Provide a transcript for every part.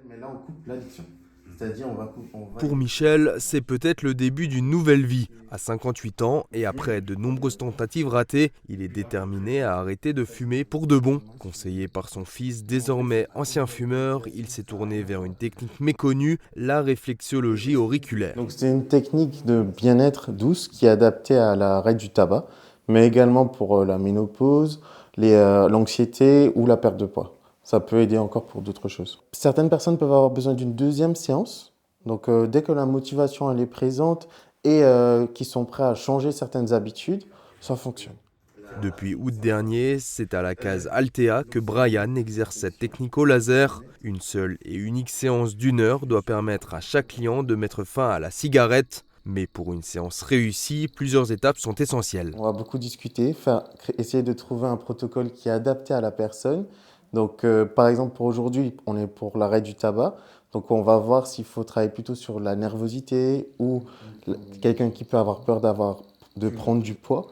Mais là, on coupe l'addiction. C'est-à-dire, on va... Pour Michel, c'est peut-être le début d'une nouvelle vie. À 58 ans et après de nombreuses tentatives ratées, il est déterminé à arrêter de fumer pour de bon. Conseillé par son fils, désormais ancien fumeur, il s'est tourné vers une technique méconnue, la réflexologie auriculaire. Donc, c'est une technique de bien-être douce qui est adaptée à l'arrêt du tabac, mais également pour la ménopause, l'anxiété ou la perte de poids. Ça peut aider encore pour d'autres choses. Certaines personnes peuvent avoir besoin d'une deuxième séance. Donc, dès que la motivation elle est présente et qu'ils sont prêts à changer certaines habitudes, ça fonctionne. Depuis août dernier, c'est à la case Altea que Brian exerce cette technique au laser. Une seule et unique séance d'1 heure doit permettre à chaque client de mettre fin à la cigarette. Mais pour une séance réussie, plusieurs étapes sont essentielles. On va beaucoup discuter, essayer de trouver un protocole qui est adapté à la personne. Donc, par exemple, pour aujourd'hui, on est pour l'arrêt du tabac. Donc, on va voir s'il faut travailler plutôt sur la nervosité ou quelqu'un qui peut avoir peur de prendre du poids.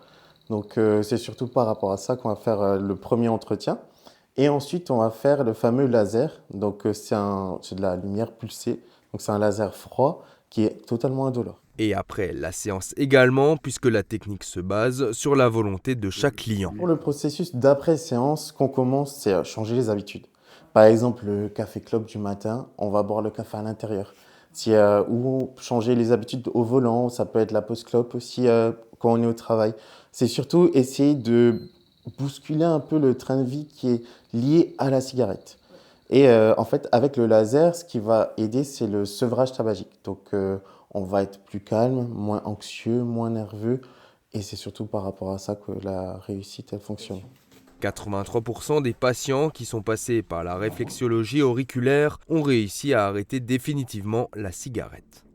Donc, c'est surtout par rapport à ça qu'on va faire le premier entretien. Et ensuite, on va faire le fameux laser. Donc, c'est de la lumière pulsée. Donc, c'est un laser froid qui est totalement indolore. Et après la séance également, puisque la technique se base sur la volonté de chaque client. Pour le processus d'après-séance, ce qu'on commence, c'est changer les habitudes. Par exemple, le café clope du matin, on va boire le café à l'intérieur. Ou changer les habitudes au volant, ça peut être la pause clope aussi quand on est au travail. C'est surtout essayer de bousculer un peu le train de vie qui est lié à la cigarette. Et en fait, avec le laser, ce qui va aider, c'est le sevrage tabagique. Donc, on va être plus calme, moins anxieux, moins nerveux. Et c'est surtout par rapport à ça que la réussite, elle fonctionne. 83% des patients qui sont passés par la réflexologie auriculaire ont réussi à arrêter définitivement la cigarette.